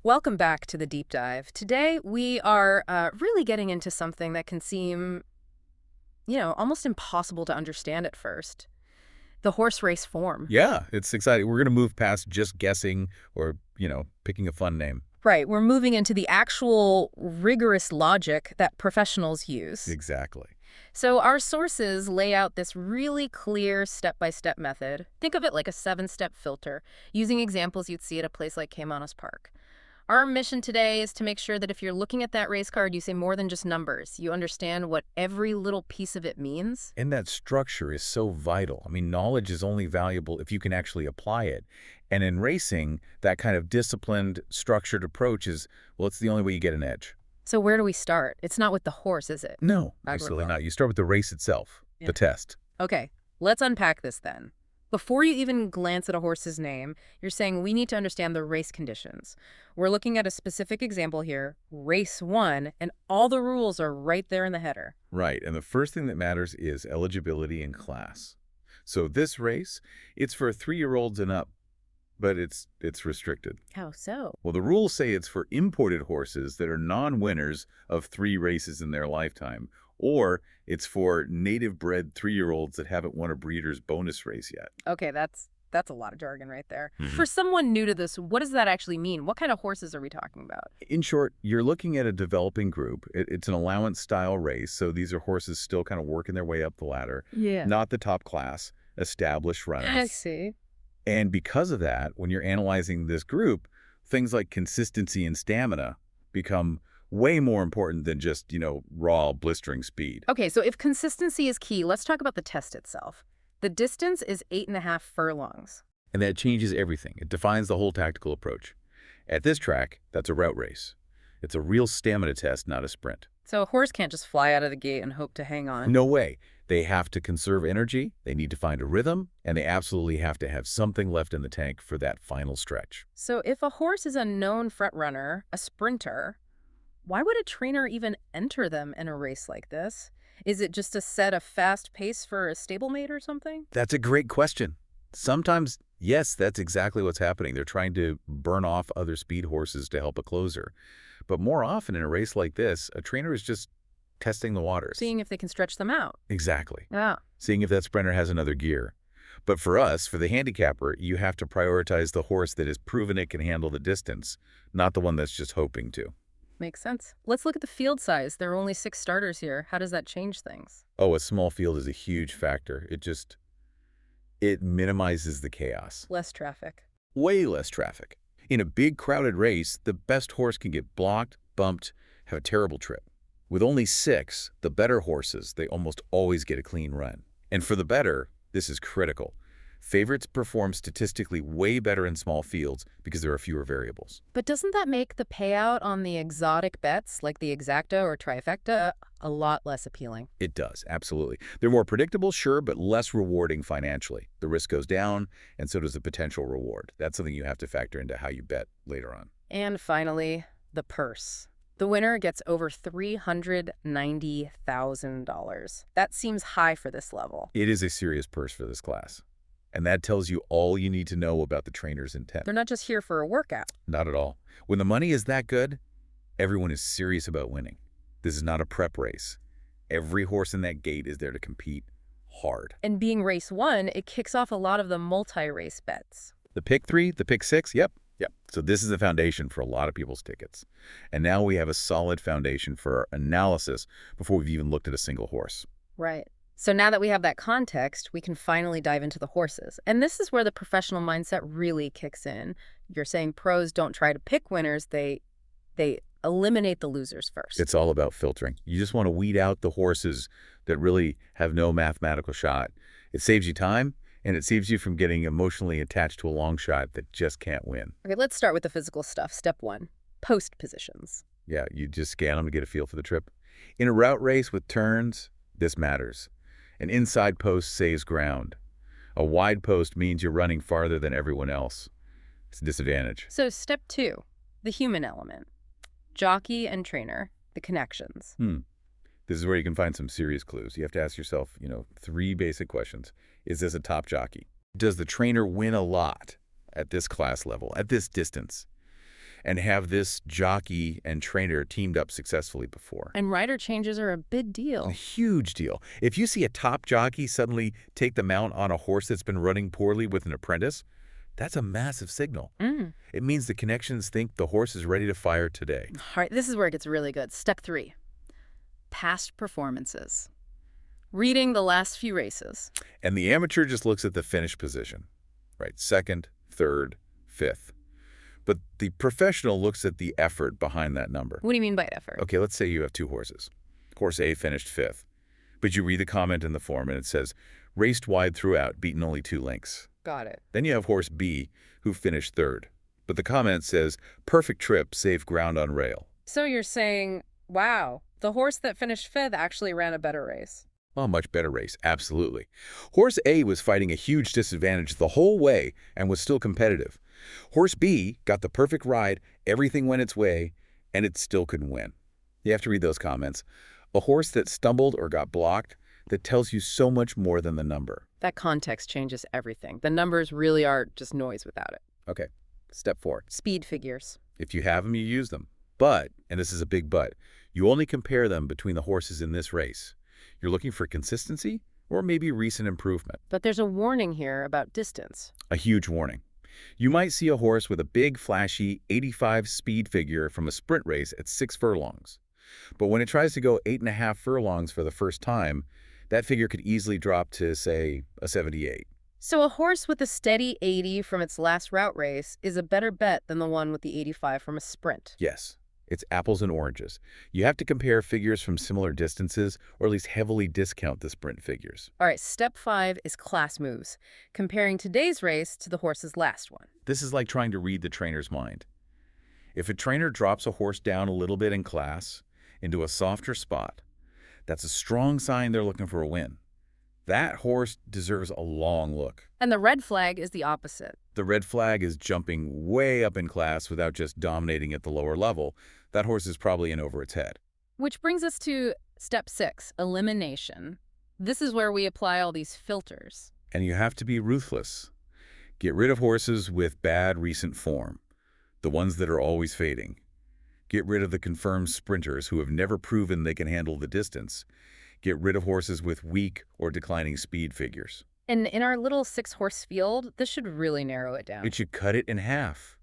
Welcome back to the deep dive. Today we are really getting into something that can seem, almost impossible to understand at first. The horse race form. Yeah, it's exciting. We're going to move past just guessing or, picking a fun name. Right, we're moving into the actual rigorous logic that professionals use. Exactly. So our sources lay out this really clear step-by-step method. Think of it like a 7-step filter, using examples you'd see at a place like Caymanas Park. Our mission today is to make sure that if you're looking at that race card, you say more than just numbers. You understand what every little piece of it means. And that structure is so vital. I mean, knowledge is only valuable if you can actually apply it. And in racing, that kind of disciplined, structured approach is, well, it's the only way you get an edge. So where do we start? It's not with the horse, is it? No, absolutely not. You start with the race itself, the test. Okay, let's unpack this then. Before you even glance at a horse's name, you're saying we need to understand the race conditions. We're looking at a specific example here, race 1, and all the rules are right there in the header. Right, and the first thing that matters is eligibility and class. So this race, it's for 3-year-olds and up, but it's restricted. How so? Well, the rules say it's for imported horses that are non-winners of 3 races in their lifetime, or it's for native-bred 3-year-olds that haven't won a breeder's bonus race yet. Okay, that's a lot of jargon right there. Mhm. For someone new to this, what does that actually mean? What kind of horses are we talking about? In short, you're looking at a developing group. It's an allowance-style race, so these are horses still kind of working their way up the ladder, Yeah. not the top class, established I runners. see. And because of that, when you're analyzing this group, things like consistency and stamina become way more important than just, raw blistering speed. Okay, so if consistency is key, let's talk about the test itself. The distance is 8.5 furlongs. And that changes everything. It defines the whole tactical approach. At this track, that's a route race. It's a real stamina test, not a sprint. So a horse can't just fly out of the gate and hope to hang on. No way. They have to conserve energy, they need to find a rhythm, and they absolutely have to have something left in the tank for that final stretch. So if a horse is a known front runner, a sprinter, why would a trainer even enter them in a race like this? Is it just to set a fast pace for a stablemate or something? That's a great question. Sometimes, yes, that's exactly what's happening. They're trying to burn off other speed horses to help a closer. But more often in a race like this, a trainer is just testing the waters. Seeing if they can stretch them out. Exactly. Yeah. Seeing if that sprinter has another gear. But for us, for the handicapper, you have to prioritize the horse that has proven it can handle the distance, not the one that's just hoping to. Makes sense. Let's look at the field size. There are only 6 starters here. How does that change things? Oh, a small field is a huge factor. It minimizes the chaos. Less traffic. Way less traffic. In a big crowded race, the best horse can get blocked, bumped, have a terrible trip. With only 6, the better horses, they almost always get a clean run. And for the better, this is critical. Favorites perform statistically way better in small fields because there are fewer variables. But doesn't that make the payout on the exotic bets, like the exacta or trifecta, a lot less appealing? It does, absolutely. They're more predictable, sure, but less rewarding financially. The risk goes down, and so does the potential reward. That's something you have to factor into how you bet later on. And finally, the purse. The winner gets over $390,000. That seems high for this level. It is a serious purse for this class. And that tells you all you need to know about the trainer's intent. They're not just here for a workout. Not at all. When the money is that good, everyone is serious about winning. This is not a prep race. Every horse in that gate is there to compete hard. And being race 1, it kicks off a lot of the multi-race bets. The pick 3, the pick 6, yep. So this is the foundation for a lot of people's tickets. And now we have a solid foundation for our analysis before we've even looked at a single horse. Right. So now that we have that context, we can finally dive into the horses. And this is where the professional mindset really kicks in. You're saying pros don't try to pick winners, they eliminate the losers first. It's all about filtering. You just want to weed out the horses that really have no mathematical shot. It saves you time, and it saves you from getting emotionally attached to a long shot that just can't win. Okay, let's start with the physical stuff. Step 1, post positions. Yeah, you just scan them to get a feel for the trip. In a route race with turns, this matters. An inside post saves ground. A wide post means you're running farther than everyone else. It's a disadvantage. So step 2, the human element. Jockey and trainer, the connections. This is where you can find some serious clues. You have to ask yourself, 3 basic questions. Is this a top jockey? Does the trainer win a lot at this class level, at this distance? and have this jockey and trainer teamed up successfully before. And rider changes are a big A deal. huge deal. If you see a top jockey suddenly take the mount on a horse that's been running poorly with an apprentice, that's a massive signal. Mm. It means the connections think the horse is ready to fire today. All right, this is where it gets really good. Step 3, past performances. Reading the last few races. And the amateur just looks at the finish position, right? Second, third, fifth. But the professional looks at the effort behind that number. What do you mean by effort? Okay, let's say you have two horses. Horse A finished fifth, but you read the comment in the form and it says, raced wide throughout, beaten only 2 lengths. Got it. Then you have horse B, who finished third. But the comment says, perfect trip, safe ground on rail. So you're saying, wow, the horse that finished 5th actually ran a better race. A much better race, absolutely. Horse A was fighting a huge disadvantage the whole way and was still competitive. Horse B got the perfect ride, everything went its way, and it still couldn't win. You have to read those comments. A horse that stumbled or got blocked, that tells you so much more than the number. That context changes everything. The numbers really are just noise without it. Okay, step 4. Speed figures. If you have them, you use them. But, and this is a big but, you only compare them between the horses in this race. You're looking for consistency or maybe recent improvement. But there's a warning here about distance. A huge warning. You might see a horse with a big, flashy 85 speed figure from a sprint race at 6 furlongs. But when it tries to go 8.5 furlongs for the first time, that figure could easily drop to, say, a 78. So a horse with a steady 80 from its last route race is a better bet than the one with the 85 from a sprint. Yes, it's apples and oranges. You have to compare figures from similar distances or at least heavily discount the sprint figures. All right, step 5 is class moves, comparing today's race to the horse's last one. This is like trying to read the trainer's mind. If a trainer drops a horse down a little bit in class into a softer spot, that's a strong sign they're looking for a win. That horse deserves a long look. And the red flag is the opposite. The red flag is jumping way up in class without just dominating at the lower level. That horse is probably in over its head. Which brings us to step 6, elimination. This is where we apply all these filters. And you have to be ruthless. Get rid of horses with bad recent form, the ones that are always fading. Get rid of the confirmed sprinters who have never proven they can handle the distance. Get rid of horses with weak or declining speed figures. And in our little 6-horse field, this should really narrow it down. It should cut it in half.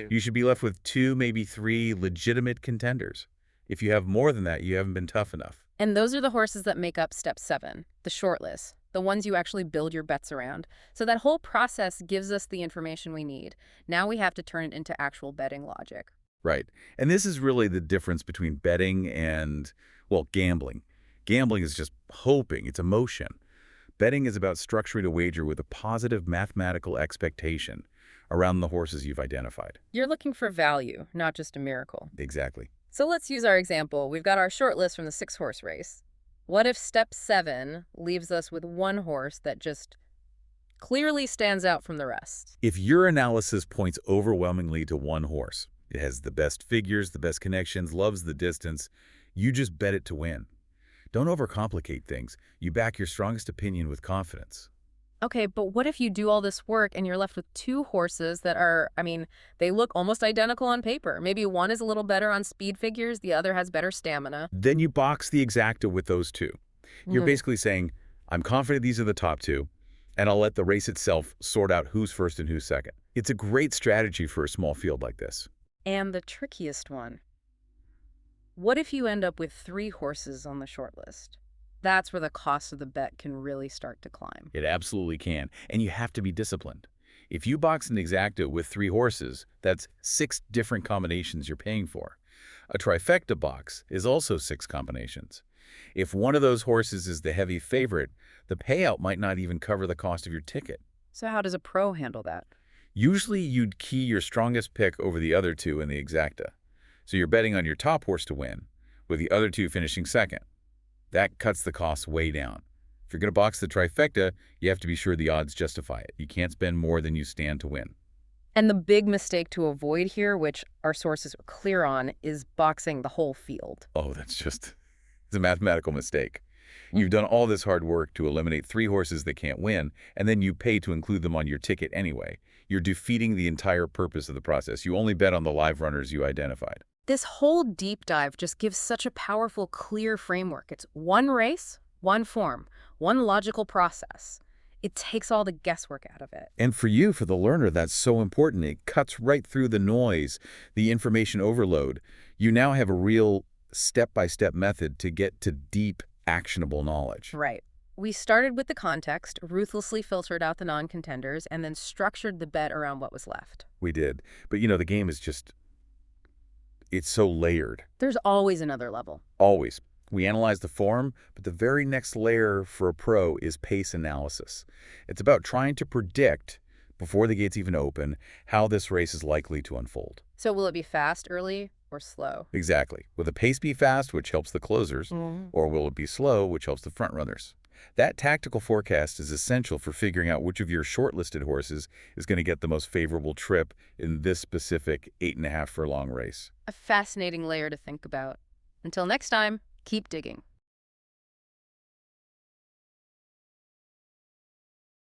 You should be left with 2, maybe 3 legitimate contenders. If you have more than that, you haven't been tough enough. And those are the horses that make up step 7, the short list, the ones you actually build your bets around. So that whole process gives us the information we need. Now we have to turn it into actual betting logic. Right. And this is really the difference between betting and, well, gambling. Gambling is just hoping. It's emotion. Betting is about structuring a wager with a positive mathematical expectation around the horses you've identified. You're looking for value, not just a miracle. Exactly. So let's use our example. We've got our short list from the 6-horse race. What if step 7 leaves us with one horse that just clearly stands out from the rest? If your analysis points overwhelmingly to one horse, it has the best figures, the best connections, loves the distance, you just bet it to win. Don't overcomplicate things. You back your strongest opinion with confidence. Okay, but what if you do all this work and you're left with 2 horses that are, they look almost identical on paper. Maybe one is a little better on speed figures, the other has better stamina. Then you box the exacta with those 2. You're basically saying, I'm confident these are the top 2, and I'll let the race itself sort out who's first and who's second. It's a great strategy for a small field like this. And the trickiest one. What if you end up with 3 horses on the short list? That's where the cost of the bet can really start to climb. It absolutely can, and you have to be disciplined. If you box an exacta with 3 horses, that's 6 different combinations you're paying for. A trifecta box is also 6 combinations. If one of those horses is the heavy favorite, the payout might not even cover the cost of your ticket. So how does a pro handle that? Usually you'd key your strongest pick over the other 2 in the exacta. So you're betting on your top horse to win, with the other 2 finishing second. That cuts the costs way down. If you're going to box the trifecta, you have to be sure the odds justify it. You can't spend more than you stand to win. And the big mistake to avoid here, which our sources are clear on, is boxing the whole field. Oh, it's a mathematical mistake. You've done all this hard work to eliminate 3 horses that can't win, and then you pay to include them on your ticket anyway. You're defeating the entire purpose of the process. You only bet on the live runners you identified. This whole deep dive just gives such a powerful, clear framework. It's one race, one form, one logical process. It takes all the guesswork out of it. And for you, for the learner, that's so important. It cuts right through the noise, the information overload. You now have a real step-by-step method to get to deep, actionable knowledge. Right. We started with the context, ruthlessly filtered out the non-contenders, and then structured the bet around what was left. We did. But, the game is just, it's so layered. There's always another level. Always. We analyze the form, but the very next layer for a pro is pace analysis. It's about trying to predict, before the gates even open, how this race is likely to unfold. So will it be fast early or slow? Exactly. Will the pace be fast, which helps the closers, or will it be slow, which helps the front runners? That tactical forecast is essential for figuring out which of your shortlisted horses is going to get the most favorable trip in this specific 8.5 furlong race. A fascinating layer to think about. Until next time, keep digging.